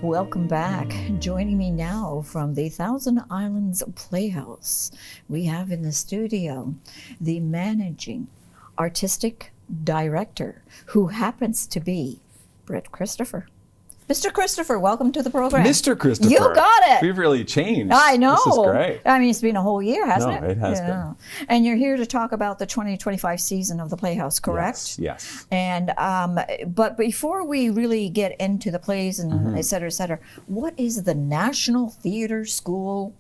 Welcome back. Joining me now from the Thousand Islands Playhouse, we have in the studio the managing artistic director, who happens to be Brett Christopher. Mr. Christopher, welcome to the program. Mr. Christopher. You got it. We've really changed. I know. This is great. I mean, it's been a whole year, hasn't it? No, it has been. And you're here to talk about the 2025 season of the Playhouse, correct? Yes. And but before we really get into the plays and et cetera, what is the National Theatre School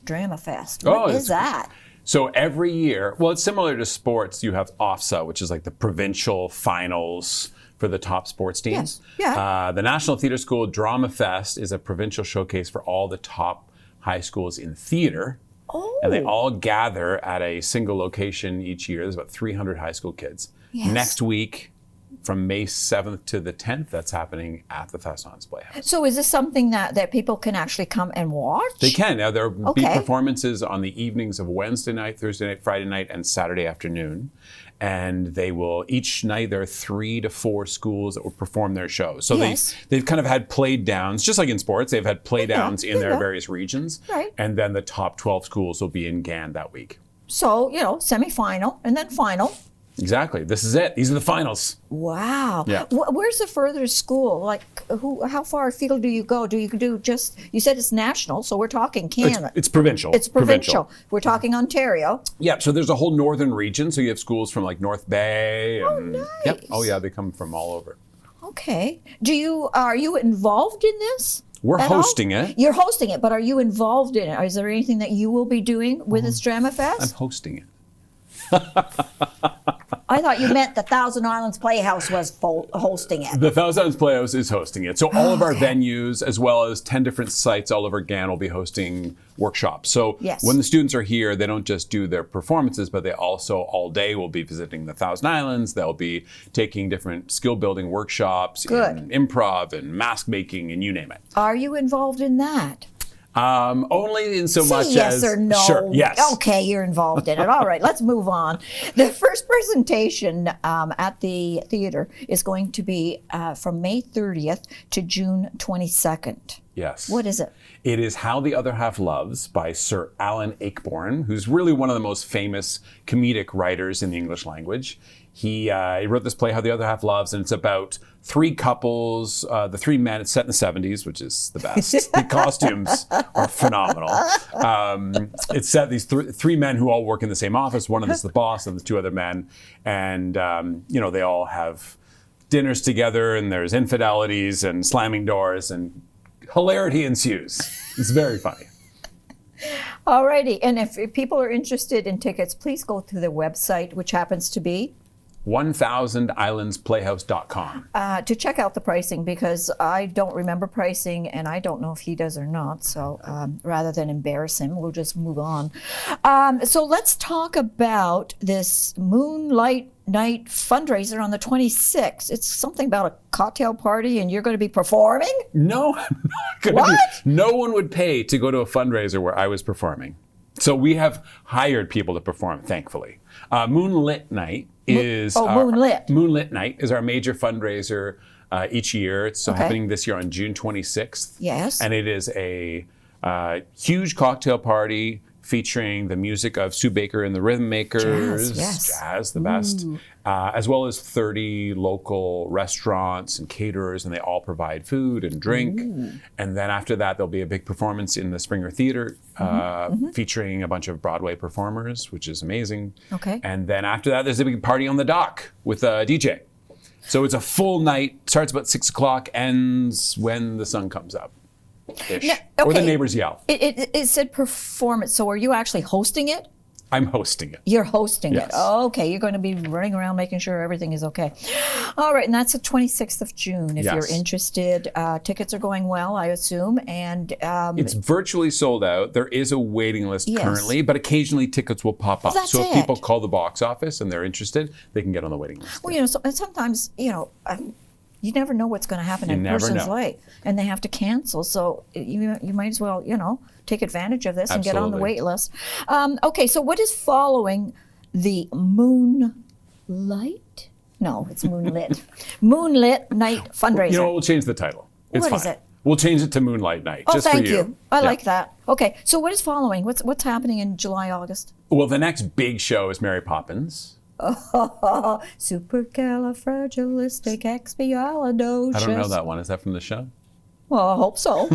Drama Fest? What is that? So every year, well, it's similar to sports. You have OFSA, which is like the provincial finals for the top sports teams. Yes. Yeah. The National Theatre School Drama Fest is a provincial showcase for all the top high schools in theatre. Oh. And they all gather at a single location each year. There's about 300 high school kids. Yes. Next week, from May 7th to the 10th, that's happening at the Thousand Islands Playhouse. So is this something that people can actually come and watch? They can. Now, there will be performances on the evenings of Wednesday night, Thursday night, Friday night, and Saturday afternoon. And they will, each night, there are 3 to 4 schools that will perform their shows. So they've kind of had play downs, just like in sports, they've had play downs in their various regions. Right. And then the top 12 schools will be in GAN that week. So, semifinal and then final. Exactly. This is it. These are the finals. Wow. Yeah. Where's the furthest school? Like, how far afield do you go? Do you do just, you said it's national, so we're talking Canada. It's provincial. It's provincial. We're talking Ontario. Yeah, so there's a whole northern region. So you have schools from like North Bay. And, nice. Yep. Oh, yeah, they come from all over. Okay. Are you involved in this? We're hosting it. You're hosting it, but are you involved in it? Is there anything that you will be doing with this Drama Fest? I'm hosting it. I thought you meant the Thousand Islands Playhouse was hosting it. The Thousand Islands Playhouse is hosting it. So all of our venues, as well as 10 different sites all over GAN, will be hosting workshops. So when the students are here, they don't just do their performances, but they also all day will be visiting the Thousand Islands. They'll be taking different skill building workshops in improv and mask making and you name it. Are you involved in that? Only in so much yes as... or no. Sure, yes. Okay, you're involved in it. All right, let's move on. The first presentation at the theater is going to be from May 30th to June 22nd. Yes. What is it? It is How the Other Half Loves by Sir Alan Ayckbourn, who's really one of the most famous comedic writers in the English language. He wrote this play, How the Other Half Loves, and it's about 3 couples, the 3 men. It's set in the 70s, which is the best. The costumes are phenomenal. It's set these 3 men who all work in the same office. One of them is the boss and the 2 other men. And, they all have dinners together and there's infidelities and slamming doors and hilarity ensues. It's very funny. Alrighty, and if people are interested in tickets, please go to their website, which happens to be 1000islandsplayhouse.com. To check out the pricing, because I don't remember pricing and I don't know if he does or not. So rather than embarrass him, we'll just move on. So let's talk about this Moonlight Night fundraiser on the 26th. It's something about a cocktail party and you're going to be performing? No, I'm not going to. No one would pay to go to a fundraiser where I was performing. So we have hired people to perform, thankfully. Moonlit Night is Moonlit Night is our major fundraiser each year. It's happening this year on June 26th. Yes. And it is a huge cocktail party featuring the music of Sue Baker and the Rhythm Makers, jazz, the best, as well as 30 local restaurants and caterers, and they all provide food and drink. And then after that, there'll be a big performance in the Springer Theater featuring a bunch of Broadway performers, which is amazing. Okay. And then after that, there's a big party on the dock with a DJ. So it's a full night, starts about 6 o'clock, ends when the sun comes up. Or the neighbors yell. It said performance. So are you actually hosting it? I'm hosting it. You're hosting Yes. it. Okay, you're going to be running around making sure everything is okay. All right, and that's the 26th of June. If you're interested, tickets are going well, I assume, and it's virtually sold out. There is a waiting list currently, but occasionally tickets will pop up. So if people call the box office and they're interested, they can get on the waiting list. Well, sometimes you never know what's going to happen in a person's life, and they have to cancel. So you might as well, take advantage of this and get on the wait list. Okay, so what is following the Moonlight? No, it's Moonlit. Moonlit Night fundraiser. You know what? We'll change the title. It's What fine. is it? We'll change it to Moonlight Night. Oh, just thank for you. you. I like that. Okay, so what is following? What's happening in July, August? Well, the next big show is Mary Poppins. Supercalifragilisticexpialidocious. I don't know that one. Is that from the show? Well, I hope so.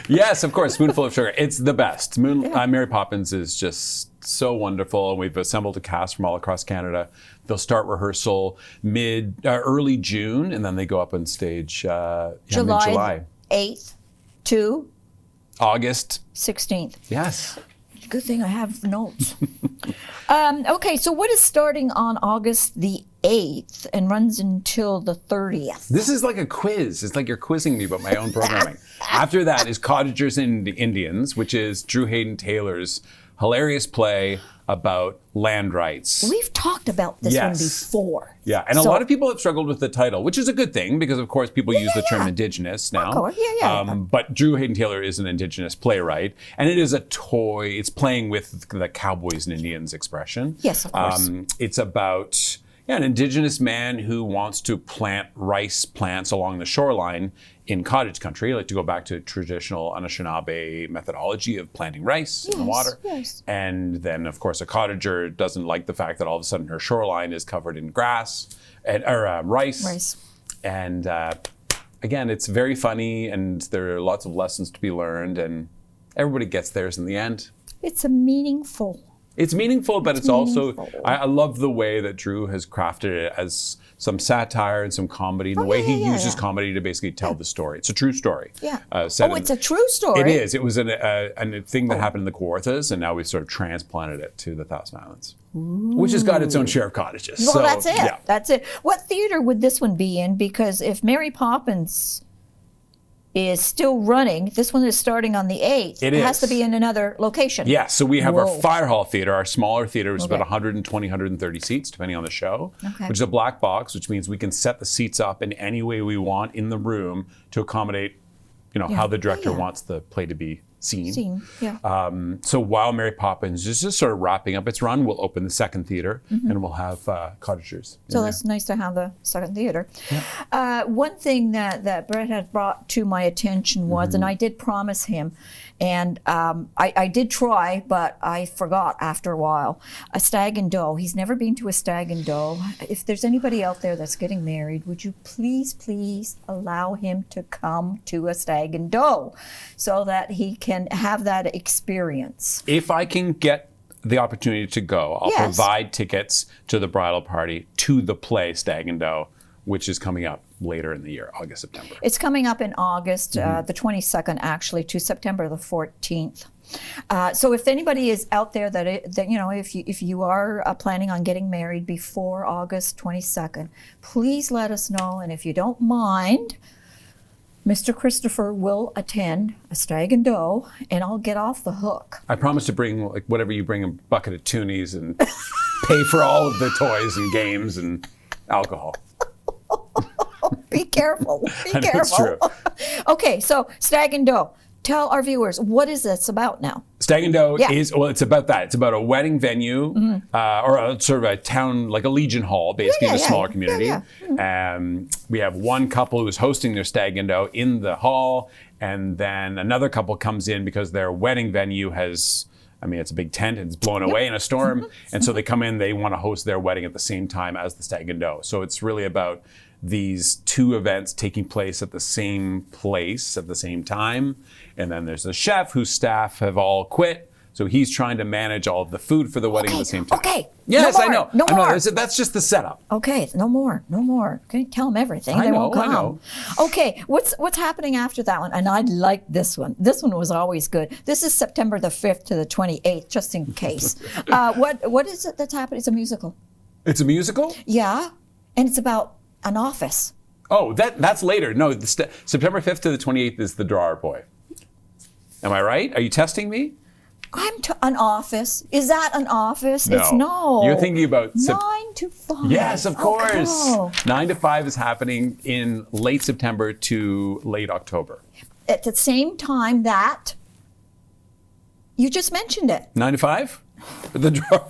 Yes, of course. Spoonful of Sugar. It's the best. Mary Poppins is just so wonderful. We've assembled a cast from all across Canada. They'll start rehearsal early June, and then they go up on stage July 8th to August 16th. Yes. Good thing I have notes. Okay, so what is starting on August the 8th and runs until the 30th? This is like a quiz. It's like you're quizzing me about my own programming. After that is Cottagers and Indians, which is Drew Hayden Taylor's hilarious play about land rights. We've talked about this one before. Yeah, and a lot of people have struggled with the title, which is a good thing because, of course, people use the term Indigenous now. Of course, yeah. But Drew Hayden Taylor is an Indigenous playwright, and it is a toy. It's playing with the cowboys and Indians expression. Yes, of course. It's about an Indigenous man who wants to plant rice plants along the shoreline in cottage country, like to go back to traditional Anishinaabe methodology of planting rice in the water. Yes. And then, of course, a cottager doesn't like the fact that all of a sudden her shoreline is covered in grass or rice. And again, it's very funny, and there are lots of lessons to be learned, and everybody gets theirs in the end. It's meaningful, but it's also, I love the way that Drew has crafted it as some satire and some comedy, and the way he uses comedy to basically tell the story. It's a true story. Yeah. It's a true story. It is. It was a thing that happened in the Kawarthas, and now we've sort of transplanted it to the Thousand Islands, which has got its own share of cottages. Well, so, that's it. Yeah. That's it. What theater would this one be in? Because if Mary Poppins is still running, this one is starting on the 8th. It has to be in another location. Yeah, so we have our Fire Hall Theater, our smaller theater, which is about 120, 130 seats, depending on the show, which is a black box, which means we can set the seats up in any way we want in the room to accommodate, how the director wants the play to be seen. So while Mary Poppins is just sort of wrapping up its run, we'll open the second theater and we'll have cottagers. So that's nice to have the second theater. Yeah. One thing that Brett had brought to my attention was, and I did promise him, and I did try, but I forgot after a while, a stag and doe. He's never been to a stag and doe. If there's anybody out there that's getting married, would you please allow him to come to a stag and doe so that he can have that experience? If I can get the opportunity to go, I'll provide tickets to the bridal party to the play Stag and Doe, which is coming up later in the year, August, September. It's coming up in August, the 22nd, actually, to September the 14th. So if anybody is out there that if you are planning on getting married before August 22nd, please let us know. And if you don't mind, Mr. Christopher will attend a stag and doe, and I'll get off the hook. I promise to bring whatever you bring, a bucket of toonies, and pay for all of the toys and games and alcohol. Be careful. Be careful. That's true. Okay, so stag and doe. Tell our viewers, what is this about now? Stag and Doe it's about that. It's about a wedding venue or a sort of a town, like a Legion Hall, basically in a smaller community. We have one couple who's hosting their Stag and Doe in the hall, and then another couple comes in because their wedding venue has, it's a big tent and it's blown away in a storm. And so they come in, they want to host their wedding at the same time as the Stag and Doe. So it's really about these two events taking place at the same place at the same time. And then there's the chef whose staff have all quit. So he's trying to manage all of the food for the wedding at the same time. Okay. Yes, no more, I know. No more. That's just the setup. Okay, no more. Okay, tell them everything. I They know, won't come. I know. Okay, what's happening after that one? And I like this one. This one was always good. This is September the 5th to the 28th, just in case. What is it that's happening? It's a musical. It's a musical? Yeah, and it's about an office. Oh, that's later. No, September 5th to the 28th is The Drawer Boy. Am I right? Are you testing me? An office. Is that an office? No. It's no. You're thinking about 9 to 5. Yes, of course. Oh. 9 to 5 is happening in late September to late October. At the same time that you just mentioned it. 9 to 5? The Drawer.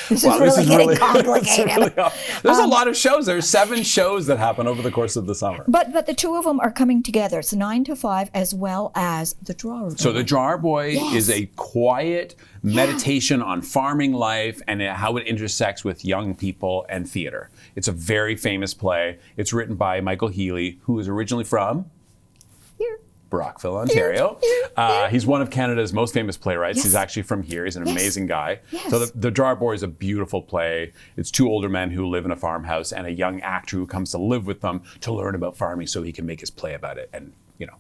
This is really getting complicated. There's a lot of shows. There's 7 shows that happen over the course of the summer. But the two of them are coming together. It's 9 to 5 as well as the Drawer Boy. So the Drawer Boy is a quiet meditation on farming life and how it intersects with young people and theater. It's a very famous play. It's written by Michael Healy, who is originally from Here. Brockville, Ontario. He's one of Canada's most famous playwrights. He's actually from here. He's an amazing guy. So the Drawer Boy is a beautiful play. It's 2 older men who live in a farmhouse and a young actor who comes to live with them to learn about farming so he can make his play about it. And, you know,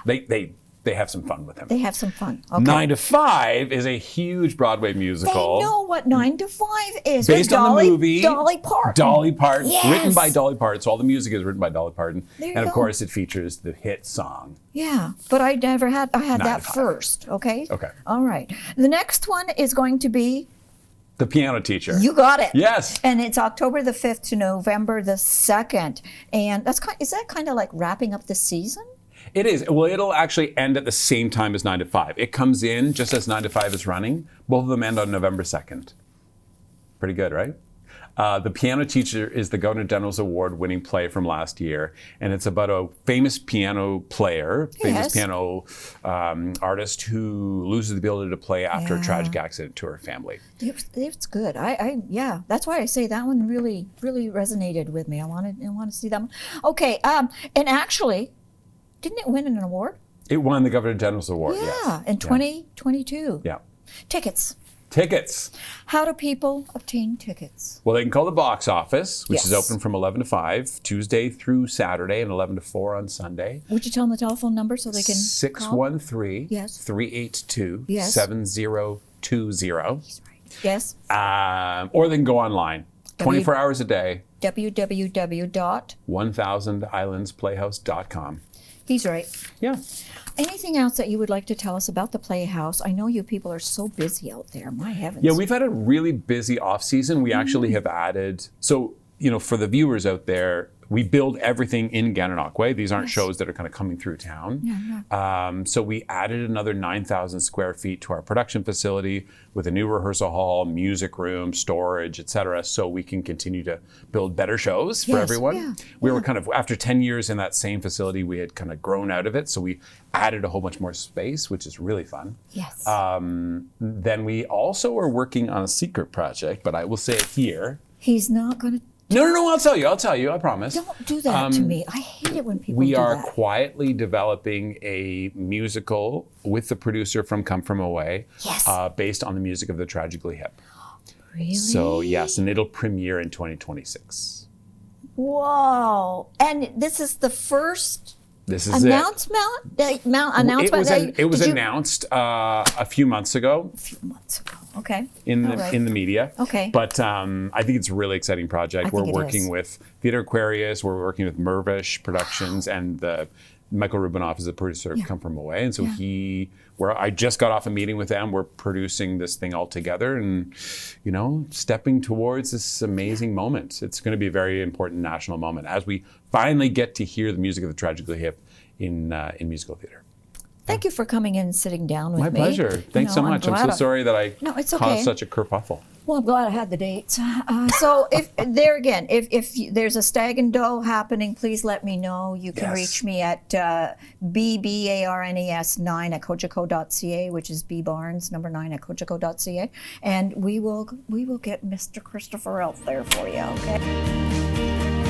they have some fun with him. They have some fun. Okay. 9 to 5 is a huge Broadway musical. They know what 9 to 5 is. Based on the movie. Dolly Parton. Dolly Parton. Yes. Written by Dolly Parton. So all the music is written by Dolly Parton. There And you of go. course it features the hit song. Yeah, but I had 9 that to 5. first, okay? Okay. All right. The next one is going to be, The Piano Teacher. you got it. Yes. And it's October the 5th to November the 2nd. And is that kind of like wrapping up the season? It is. Well, it'll actually end at the same time as 9 to 5. It comes in just as 9 to 5 is running. Both of them end on November 2nd. Pretty good, right? The Piano Teacher is the Governor General's Award-winning play from last year, and it's about a famous piano player, famous piano artist who loses the ability to play after a tragic accident to her family. It's good. Yeah, that's why I say that one really, really resonated with me. I want to see that one. Okay, and actually, didn't it win an award? It won the Governor General's Award, Yeah, yes. in 2022. Yeah. Tickets. Tickets. How do people obtain tickets? Well, they can call the box office, which is Yes. open from 11 to 5, Tuesday through Saturday, and 11 to 4 on Sunday. Would you tell them the telephone number so they can call? 613 Yes. 382 Yes. 7020. He's right. Yes. Or they can go online 24 hours a day, www. 1000islandsplayhouse.com. He's right. Yeah. Anything else that you would like to tell us about the Playhouse? I know you people are so busy out there. My heavens. Yeah, we've had a really busy off season. We actually have added, so, you know, for the viewers out there, we build everything in Gananoque. These aren't shows that are kind of coming through town. So we added another 9,000 square feet to our production facility with a new rehearsal hall, music room, storage, etc. So we can continue to build better shows for everyone. We were kind of, after 10 years in that same facility, we had kind of grown out of it. So we added a whole bunch more space, which is really fun. Yes. Then we also are working on a secret project, but I will say it here. He's not going to. No, I'll tell you, I promise. Don't do that to me. I hate it when people We do are that. quietly developing a musical with the producer from Come From Away, Yes. based on the music of the Tragically Hip. Really? So yes, and it'll premiere in 2026. Whoa. And this is the first This is announcement? Announcement? It was announced a few months ago A few months ago. Okay. in All right. the media. Okay. But I think it's a really exciting project. We're think it working is. with Theatre Aquarius. We're working with Mervish Productions, and Michael Rubinoff is the producer of Come From Away. And so I just got off a meeting with them. We're producing this thing all together and, you know, stepping towards this amazing moment. It's going to be a very important national moment as we finally get to hear the music of the Tragically Hip in musical theater. Thank you for coming in and sitting down with My me. pleasure. Thanks so much. I'm so sorry that I it's okay. caused such a kerfuffle. Well, I'm glad I had the dates. So if there's a Stag and Doe happening, please let me know. You can reach me at bbarnes9@cogeco.ca, which is bbarnes9@cogeco.ca, and we will get Mr. Christopher out there for you. Okay.